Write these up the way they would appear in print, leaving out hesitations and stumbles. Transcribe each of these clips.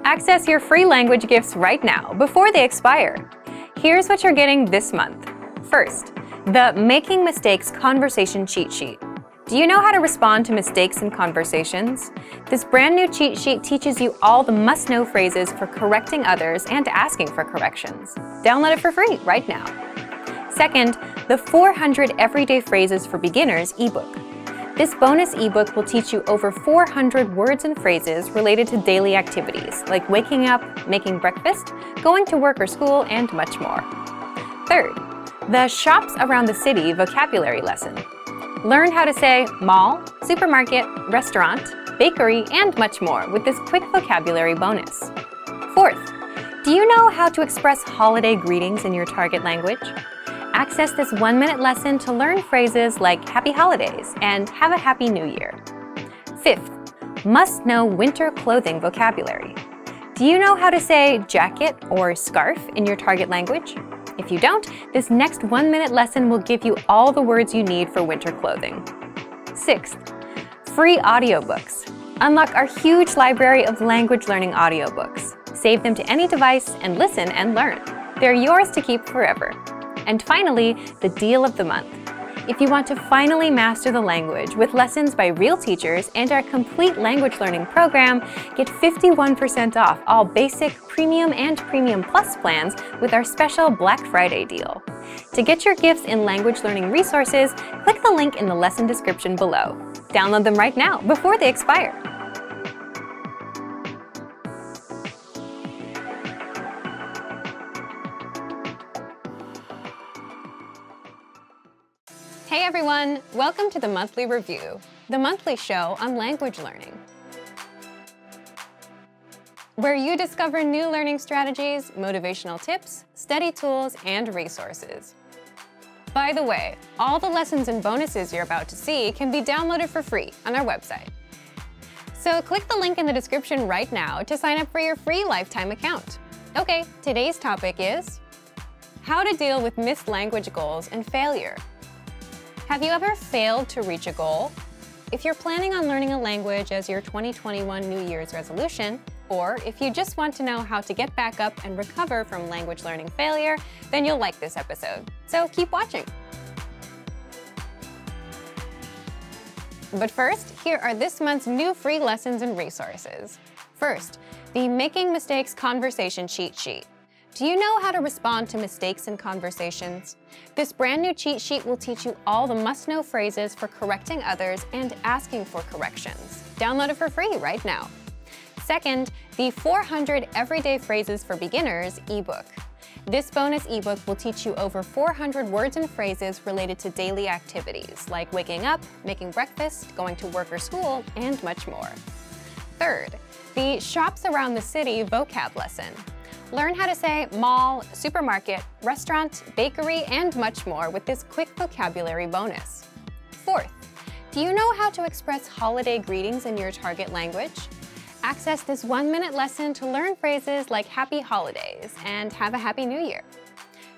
Access your free language gifts right now before they expire. Here's what you're getting this month. First, the Making Mistakes Conversation Cheat Sheet. Do you know how to respond to mistakes in conversations? This brand new cheat sheet teaches you all the must-know phrases for correcting others and asking for corrections. Download it for free right now. Second, the 400 Everyday Phrases for Beginners ebook. This bonus ebook will teach you over 400 words and phrases related to daily activities like waking up, making breakfast, going to work or school, and much more. Third, the Shops Around the City vocabulary lesson. Learn how to say mall, supermarket, restaurant, bakery, and much more with this quick vocabulary bonus. Fourth, do you know how to express holiday greetings in your target language? Access this 1-minute lesson to learn phrases like Happy Holidays and Have a Happy New Year. Fifth, must-know winter clothing vocabulary. Do you know how to say jacket or scarf in your target language? If you don't, this next 1-minute lesson will give you all the words you need for winter clothing. Sixth, free audiobooks. Unlock our huge library of language learning audiobooks. Save them to any device and listen and learn. They're yours to keep forever. And finally, the deal of the month. If you want to finally master the language with lessons by real teachers and our complete language learning program, get 51% off all basic, premium, and premium plus plans with our special Black Friday deal. To get your gifts in language learning resources, click the link in the lesson description below. Download them right now before they expire. Hey everyone! Welcome to the Monthly Review, the monthly show on language learning, where you discover new learning strategies, motivational tips, study tools, and resources. By the way, all the lessons and bonuses you're about to see can be downloaded for free on our website. So click the link in the description right now to sign up for your free lifetime account. Okay, today's topic is how to deal with missed language goals and failure. Have you ever failed to reach a goal? If you're planning on learning a language as your 2021 New Year's resolution, or if you just want to know how to get back up and recover from language learning failure, then you'll like this episode. So keep watching. But first, here are this month's new free lessons and resources. First, the Making Mistakes Conversation Cheat Sheet. Do you know how to respond to mistakes in conversations? This brand new cheat sheet will teach you all the must-know phrases for correcting others and asking for corrections. Download it for free right now. Second, the 400 Everyday Phrases for Beginners ebook. This bonus ebook will teach you over 400 words and phrases related to daily activities like waking up, making breakfast, going to work or school, and much more. Third, the Shops Around the City vocab lesson. Learn how to say mall, supermarket, restaurant, bakery, and much more with this quick vocabulary bonus. Fourth, do you know how to express holiday greetings in your target language? Access this 1-minute lesson to learn phrases like Happy Holidays and Have a Happy New Year.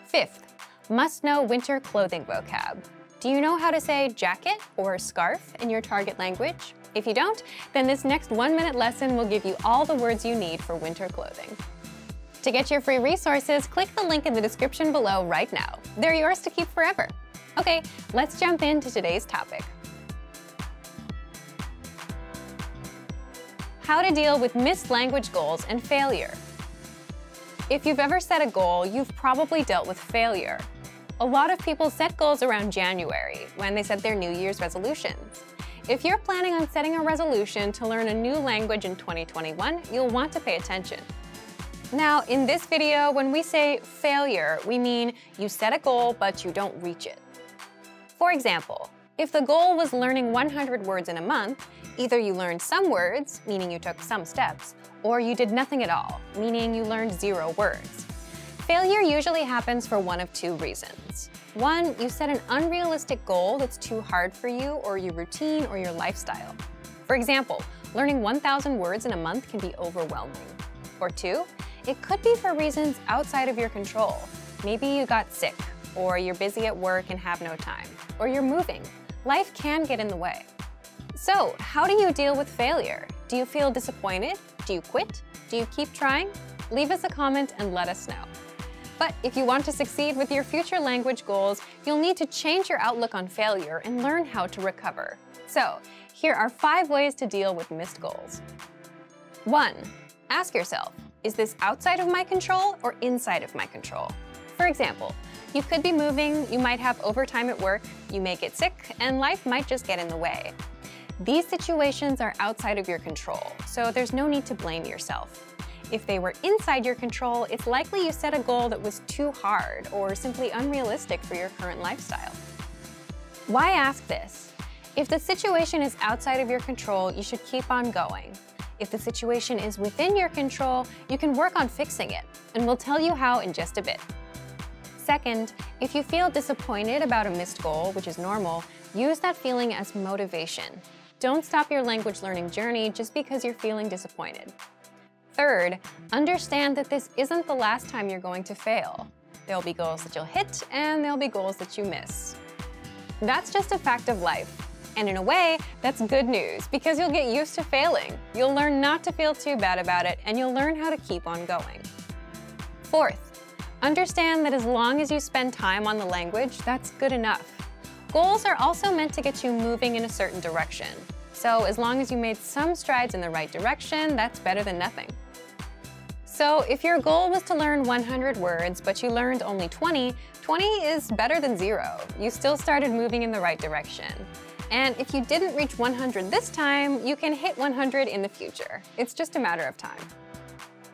Fifth, must-know winter clothing vocab. Do you know how to say jacket or scarf in your target language? If you don't, then this next 1-minute lesson will give you all the words you need for winter clothing. To get your free resources, click the link in the description below right now. They're yours to keep forever. Okay, let's jump into today's topic. How to deal with missed language goals and failure. If you've ever set a goal, you've probably dealt with failure. A lot of people set goals around January, when they set their New Year's resolutions. If you're planning on setting a resolution to learn a new language in 2021, you'll want to pay attention. Now, in this video, when we say failure, we mean you set a goal, but you don't reach it. For example, if the goal was learning 100 words in a month, either you learned some words, meaning you took some steps, or you did nothing at all, meaning you learned 0 words. Failure usually happens for one of 2 reasons. One, you set an unrealistic goal that's too hard for you or your routine or your lifestyle. For example, learning 1,000 words in a month can be overwhelming. Or 2, it could be for reasons outside of your control. Maybe you got sick, or you're busy at work and have no time, or you're moving. Life can get in the way. So, how do you deal with failure? Do you feel disappointed? Do you quit? Do you keep trying? Leave us a comment and let us know. But if you want to succeed with your future language goals, you'll need to change your outlook on failure and learn how to recover. So, here are 5 ways to deal with missed goals. 1. Ask yourself, is this outside of my control or inside of my control? For example, you could be moving, you might have overtime at work, you may get sick, and life might just get in the way. These situations are outside of your control, so there's no need to blame yourself. If they were inside your control, it's likely you set a goal that was too hard or simply unrealistic for your current lifestyle. Why ask this? If the situation is outside of your control, you should keep on going. If the situation is within your control, you can work on fixing it, and we'll tell you how in just a bit. Second, if you feel disappointed about a missed goal, which is normal, use that feeling as motivation. Don't stop your language learning journey just because you're feeling disappointed. Third, understand that this isn't the last time you're going to fail. There'll be goals that you'll hit, and there'll be goals that you miss. That's just a fact of life. And in a way, that's good news because you'll get used to failing. You'll learn not to feel too bad about it, and you'll learn how to keep on going. Fourth, understand that as long as you spend time on the language, that's good enough. Goals are also meant to get you moving in a certain direction. So as long as you made some strides in the right direction, that's better than nothing. So if your goal was to learn 100 words, but you learned only 20, 20 is better than 0. You still started moving in the right direction. And if you didn't reach 100 this time, you can hit 100 in the future. It's just a matter of time.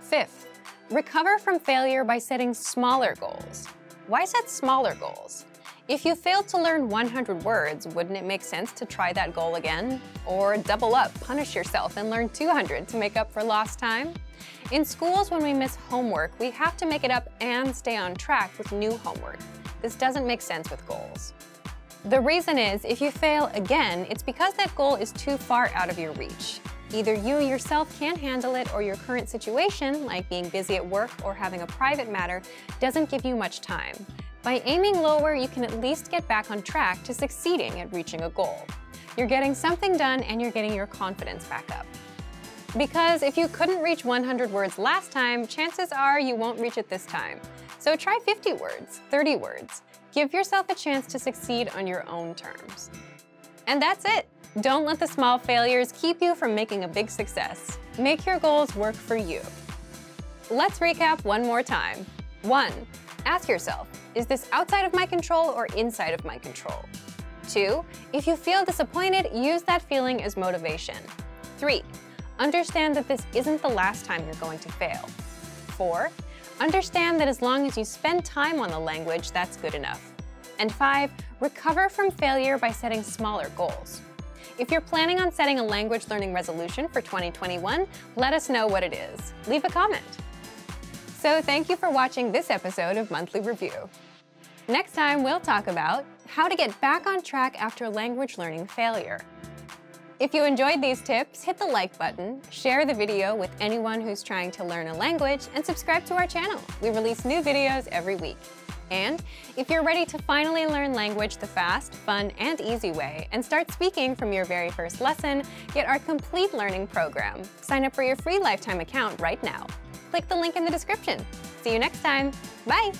Fifth, recover from failure by setting smaller goals. Why set smaller goals? If you failed to learn 100 words, wouldn't it make sense to try that goal again? Or double up, punish yourself, and learn 200 to make up for lost time? In schools, when we miss homework, we have to make it up and stay on track with new homework. This doesn't make sense with goals. The reason is, if you fail again, it's because that goal is too far out of your reach. Either you yourself can't handle it or your current situation, like being busy at work or having a private matter, doesn't give you much time. By aiming lower, you can at least get back on track to succeeding at reaching a goal. You're getting something done and you're getting your confidence back up. Because if you couldn't reach 100 words last time, chances are you won't reach it this time. So try 50 words, 30 words. Give yourself a chance to succeed on your own terms. And that's it. Don't let the small failures keep you from making a big success. Make your goals work for you. Let's recap one more time. 1. Ask yourself, is this outside of my control or inside of my control? 2. If you feel disappointed, use that feeling as motivation. 3. Understand that this isn't the last time you're going to fail. 4. Understand that as long as you spend time on the language, that's good enough. And 5. Recover from failure by setting smaller goals. If you're planning on setting a language learning resolution for 2021, let us know what it is. Leave a comment. So thank you for watching this episode of Monthly Review. Next time, we'll talk about how to get back on track after language learning failure. If you enjoyed these tips, hit the like button, share the video with anyone who's trying to learn a language, and subscribe to our channel. We release new videos every week. And if you're ready to finally learn language the fast, fun, and easy way and start speaking from your very first lesson, get our complete learning program. Sign up for your free lifetime account right now. Click the link in the description. See you next time. Bye!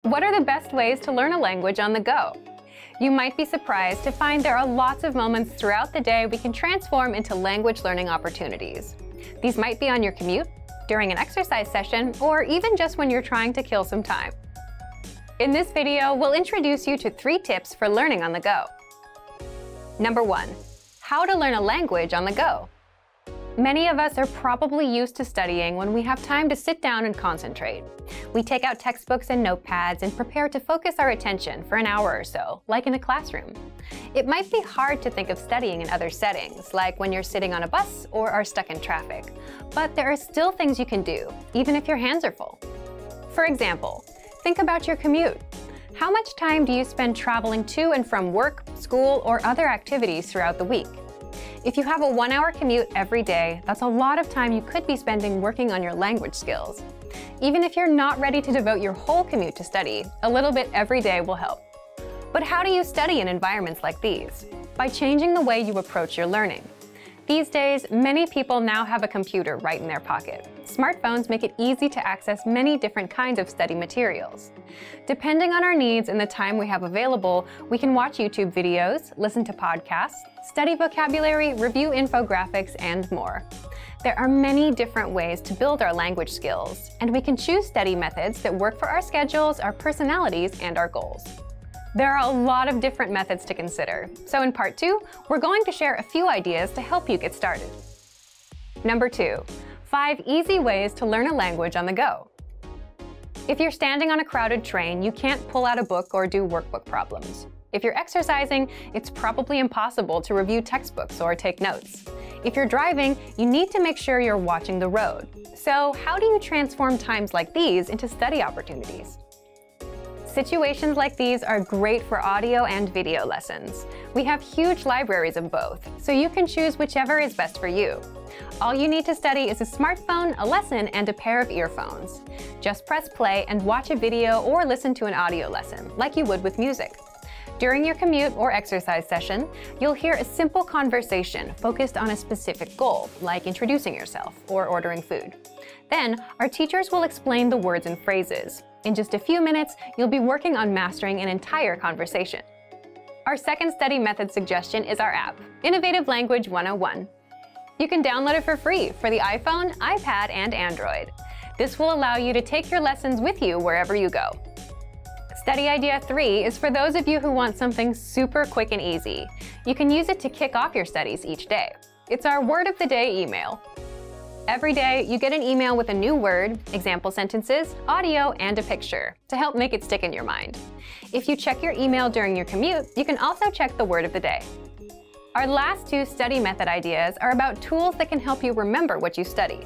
What are the best ways to learn a language on the go? You might be surprised to find there are lots of moments throughout the day we can transform into language learning opportunities. These might be on your commute, during an exercise session, or even just when you're trying to kill some time. In this video, we'll introduce you to 3 tips for learning on the go. Number 1. How to learn a language on the go. Many of us are probably used to studying when we have time to sit down and concentrate. We take out textbooks and notepads and prepare to focus our attention for an hour or so, like in a classroom. It might be hard to think of studying in other settings, like when you're sitting on a bus or are stuck in traffic. But there are still things you can do, even if your hands are full. For example, think about your commute. How much time do you spend traveling to and from work, school, or other activities throughout the week? If you have a 1-hour commute every day, that's a lot of time you could be spending working on your language skills. Even if you're not ready to devote your whole commute to study, a little bit every day will help. But how do you study in environments like these? By changing the way you approach your learning. These days, many people now have a computer right in their pocket. Smartphones make it easy to access many different kinds of study materials. Depending on our needs and the time we have available, we can watch YouTube videos, listen to podcasts, study vocabulary, review infographics, and more. There are many different ways to build our language skills, and we can choose study methods that work for our schedules, our personalities, and our goals. There are a lot of different methods to consider, so in part 2, we're going to share a few ideas to help you get started. Number 2, 5 easy ways to learn a language on the go. If you're standing on a crowded train, you can't pull out a book or do workbook problems. If you're exercising, it's probably impossible to review textbooks or take notes. If you're driving, you need to make sure you're watching the road. So how do you transform times like these into study opportunities? Situations like these are great for audio and video lessons. We have huge libraries of both, so you can choose whichever is best for you. All you need to study is a smartphone, a lesson, and a pair of earphones. Just press play and watch a video or listen to an audio lesson, like you would with music. During your commute or exercise session, you'll hear a simple conversation focused on a specific goal, like introducing yourself or ordering food. Then, our teachers will explain the words and phrases. In just a few minutes, you'll be working on mastering an entire conversation. Our second study method suggestion is our app, Innovative Language 101. You can download it for free for the iPhone, iPad, and Android. This will allow you to take your lessons with you wherever you go. Study idea 3 is for those of you who want something super quick and easy. You can use it to kick off your studies each day. It's our word of the day email. Every day, you get an email with a new word, example sentences, audio, and a picture to help make it stick in your mind. If you check your email during your commute, you can also check the word of the day. Our last 2 study method ideas are about tools that can help you remember what you study.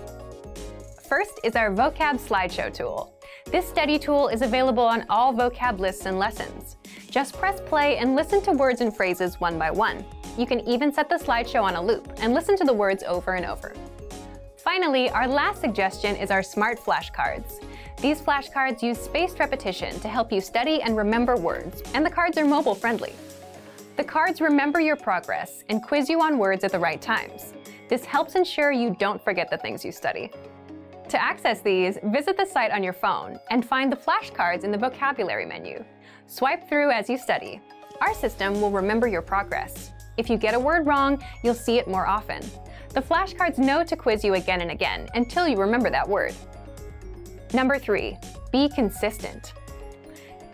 First is our vocab slideshow tool. This study tool is available on all vocab lists and lessons. Just press play and listen to words and phrases one by one. You can even set the slideshow on a loop and listen to the words over and over. Finally, our last suggestion is our smart flashcards. These flashcards use spaced repetition to help you study and remember words, and the cards are mobile friendly. The cards remember your progress and quiz you on words at the right times. This helps ensure you don't forget the things you study. To access these, visit the site on your phone and find the flashcards in the vocabulary menu. Swipe through as you study. Our system will remember your progress. If you get a word wrong, you'll see it more often. The flashcards know to quiz you again and again until you remember that word. Number 3, be consistent.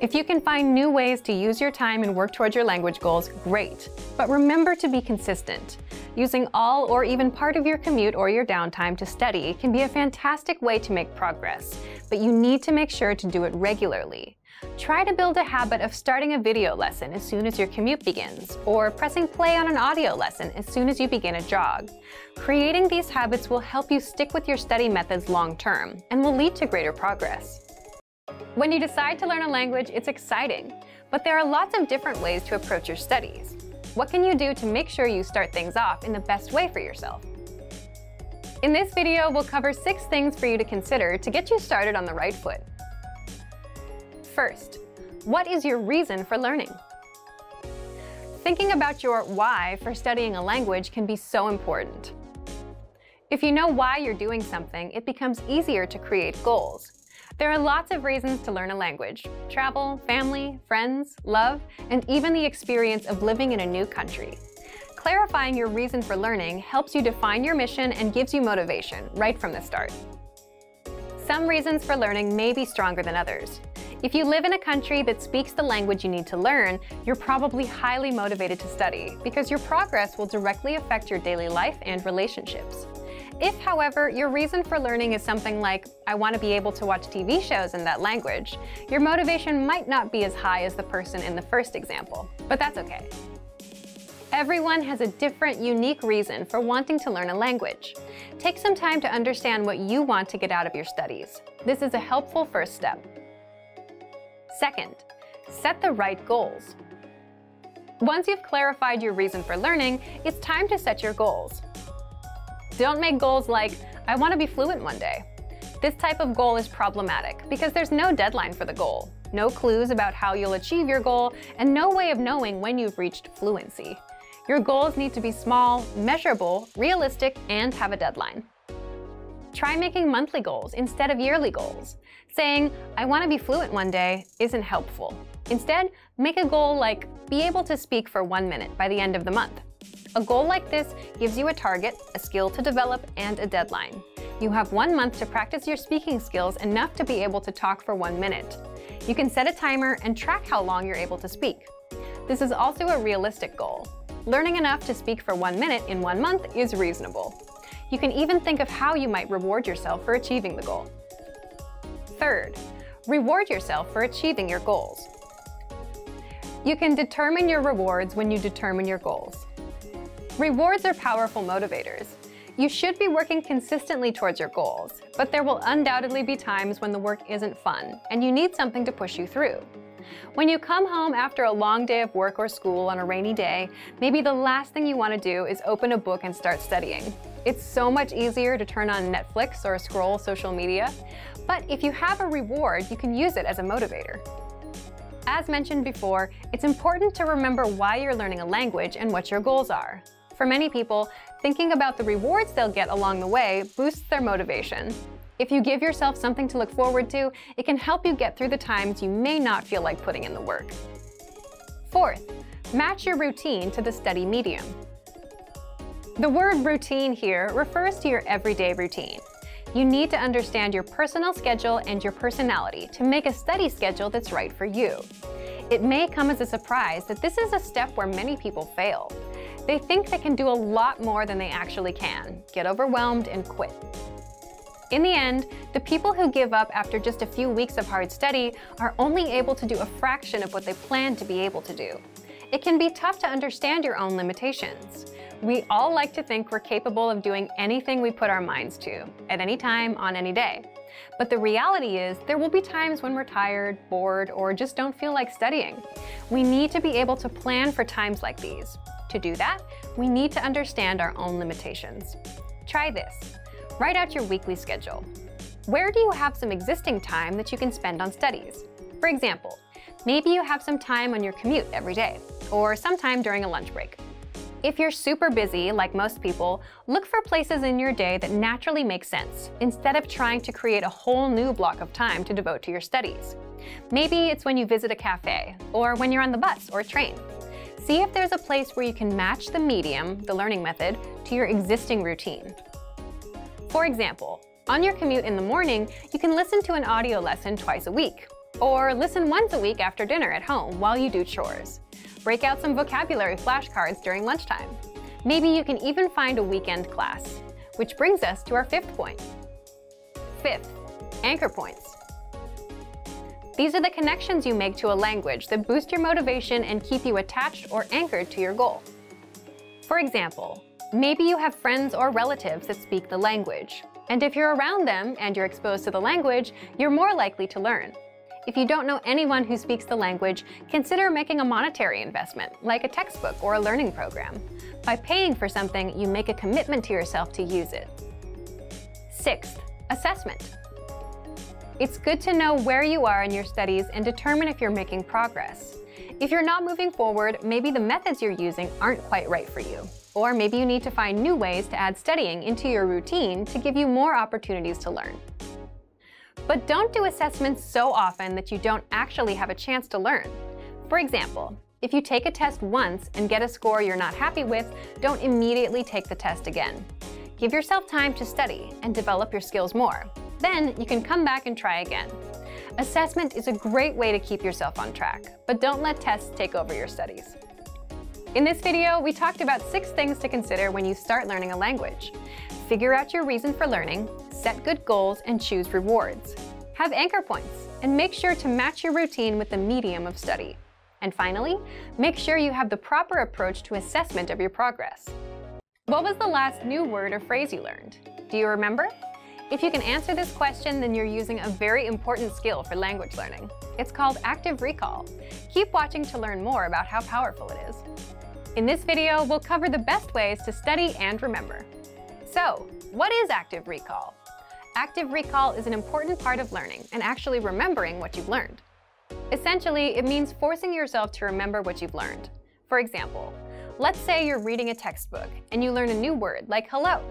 If you can find new ways to use your time and work towards your language goals, great. But remember to be consistent. Using all or even part of your commute or your downtime to study can be a fantastic way to make progress, but you need to make sure to do it regularly. Try to build a habit of starting a video lesson as soon as your commute begins, or pressing play on an audio lesson as soon as you begin a jog. Creating these habits will help you stick with your study methods long term and will lead to greater progress. When you decide to learn a language, it's exciting, but there are lots of different ways to approach your studies. What can you do to make sure you start things off in the best way for yourself? In this video, we'll cover 6 things for you to consider to get you started on the right foot. First, what is your reason for learning? Thinking about your why for studying a language can be so important. If you know why you're doing something, it becomes easier to create goals. There are lots of reasons to learn a language: travel, family, friends, love, and even the experience of living in a new country. Clarifying your reason for learning helps you define your mission and gives you motivation right from the start. Some reasons for learning may be stronger than others. If you live in a country that speaks the language you need to learn, you're probably highly motivated to study because your progress will directly affect your daily life and relationships. If, however, your reason for learning is something like, I want to be able to watch TV shows in that language, your motivation might not be as high as the person in the first example, but that's okay. Everyone has a different, unique reason for wanting to learn a language. Take some time to understand what you want to get out of your studies. This is a helpful first step. Second, set the right goals. Once you've clarified your reason for learning, it's time to set your goals. Don't make goals like, I want to be fluent one day. This type of goal is problematic because there's no deadline for the goal, no clues about how you'll achieve your goal, and no way of knowing when you've reached fluency. Your goals need to be small, measurable, realistic, and have a deadline. Try making monthly goals instead of yearly goals. Saying, "I want to be fluent one day," isn't helpful. Instead, make a goal like, be able to speak for 1 minute by the end of the month. A goal like this gives you a target, a skill to develop, and a deadline. You have 1 month to practice your speaking skills enough to be able to talk for 1 minute. You can set a timer and track how long you're able to speak. This is also a realistic goal. Learning enough to speak for 1 minute in 1 month is reasonable. You can even think of how you might reward yourself for achieving the goal. Third, reward yourself for achieving your goals. You can determine your rewards when you determine your goals. Rewards are powerful motivators. You should be working consistently towards your goals, but there will undoubtedly be times when the work isn't fun and you need something to push you through. When you come home after a long day of work or school on a rainy day, maybe the last thing you want to do is open a book and start studying. It's so much easier to turn on Netflix or scroll social media, but if you have a reward, you can use it as a motivator. As mentioned before, it's important to remember why you're learning a language and what your goals are. For many people, thinking about the rewards they'll get along the way boosts their motivation. If you give yourself something to look forward to, it can help you get through the times you may not feel like putting in the work. Fourth, match your routine to the study medium. The word routine here refers to your everyday routine. You need to understand your personal schedule and your personality to make a study schedule that's right for you. It may come as a surprise that this is a step where many people fail. They think they can do a lot more than they actually can, get overwhelmed, and quit. In the end, the people who give up after just a few weeks of hard study are only able to do a fraction of what they planned to be able to do. It can be tough to understand your own limitations. We all like to think we're capable of doing anything we put our minds to, at any time, on any day. But the reality is, there will be times when we're tired, bored, or just don't feel like studying. We need to be able to plan for times like these. To do that, we need to understand our own limitations. Try this. Write out your weekly schedule. Where do you have some existing time that you can spend on studies? For example, maybe you have some time on your commute every day, or sometime during a lunch break. If you're super busy, like most people, look for places in your day that naturally make sense, instead of trying to create a whole new block of time to devote to your studies. Maybe it's when you visit a cafe, or when you're on the bus or train. See if there's a place where you can match the medium, the learning method, to your existing routine. For example, on your commute in the morning, you can listen to an audio lesson twice a week, or listen once a week after dinner at home while you do chores. Break out some vocabulary flashcards during lunchtime. Maybe you can even find a weekend class. Which brings us to our fifth point. Fifth, anchor points. These are the connections you make to a language that boost your motivation and keep you attached or anchored to your goal. For example, maybe you have friends or relatives that speak the language. And if you're around them and you're exposed to the language, you're more likely to learn. If you don't know anyone who speaks the language, consider making a monetary investment, like a textbook or a learning program. By paying for something, you make a commitment to yourself to use it. Sixth, assessment. It's good to know where you are in your studies and determine if you're making progress. If you're not moving forward, maybe the methods you're using aren't quite right for you. Or maybe you need to find new ways to add studying into your routine to give you more opportunities to learn. But don't do assessments so often that you don't actually have a chance to learn. For example, if you take a test once and get a score you're not happy with, don't immediately take the test again. Give yourself time to study and develop your skills more. Then you can come back and try again. Assessment is a great way to keep yourself on track, but don't let tests take over your studies. In this video, we talked about 6 things to consider when you start learning a language. Figure out your reason for learning, set good goals, and choose rewards. Have anchor points, and make sure to match your routine with the medium of study. And finally, make sure you have the proper approach to assessment of your progress. What was the last new word or phrase you learned? Do you remember? If you can answer this question, then you're using a very important skill for language learning. It's called active recall. Keep watching to learn more about how powerful it is. In this video, we'll cover the best ways to study and remember. So, what is active recall? Active recall is an important part of learning and actually remembering what you've learned. Essentially, it means forcing yourself to remember what you've learned. For example, Let's say you're reading a textbook and you learn a new word like hello.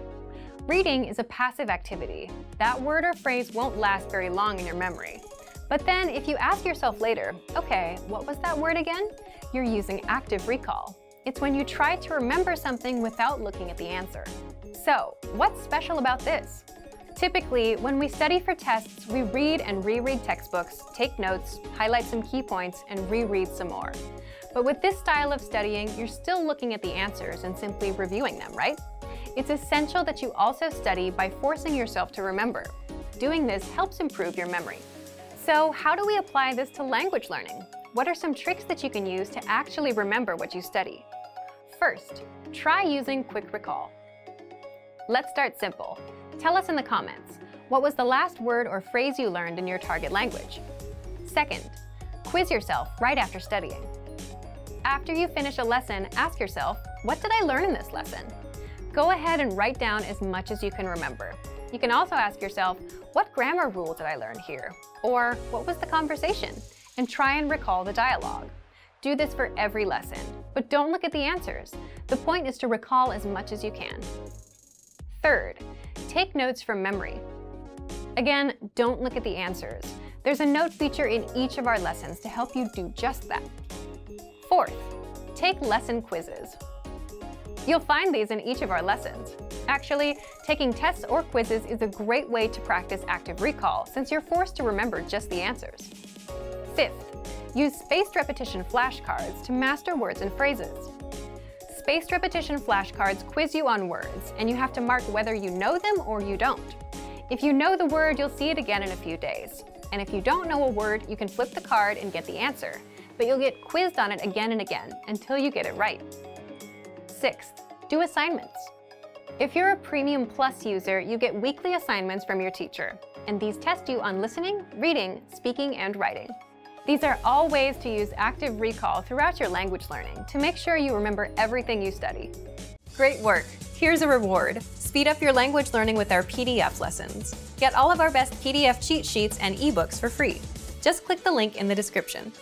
Reading is a passive activity. That word or phrase won't last very long in your memory. But then if you ask yourself later, okay, what was that word again? You're using active recall. It's when you try to remember something without looking at the answer. So, what's special about this? Typically, when we study for tests, we read and reread textbooks, take notes, highlight some key points, and reread some more. But with this style of studying, you're still looking at the answers and simply reviewing them, right? It's essential that you also study by forcing yourself to remember. Doing this helps improve your memory. So, how do we apply this to language learning? What are some tricks that you can use to actually remember what you study? First, try using quick recall. Let's start simple. Tell us in the comments, what was the last word or phrase you learned in your target language? Second, quiz yourself right after studying. After you finish a lesson, ask yourself, what did I learn in this lesson? Go ahead and write down as much as you can remember. You can also ask yourself, what grammar rule did I learn here? Or what was the conversation? And try and recall the dialogue. Do this for every lesson, but don't look at the answers. The point is to recall as much as you can. Third, take notes from memory. Again, don't look at the answers. There's a note feature in each of our lessons to help you do just that. Fourth, take lesson quizzes. You'll find these in each of our lessons. Actually, taking tests or quizzes is a great way to practice active recall since you're forced to remember just the answers. Fifth, use spaced repetition flashcards to master words and phrases. Spaced repetition flashcards quiz you on words, and you have to mark whether you know them or you don't. If you know the word, you'll see it again in a few days. And if you don't know a word, you can flip the card and get the answer, but you'll get quizzed on it again and again until you get it right. Sixth, do assignments. If you're a Premium Plus user, you get weekly assignments from your teacher, and these test you on listening, reading, speaking, and writing. These are all ways to use active recall throughout your language learning to make sure you remember everything you study. Great work! Here's a reward. Speed up your language learning with our PDF lessons. Get all of our best PDF cheat sheets and ebooks for free. Just click the link in the description.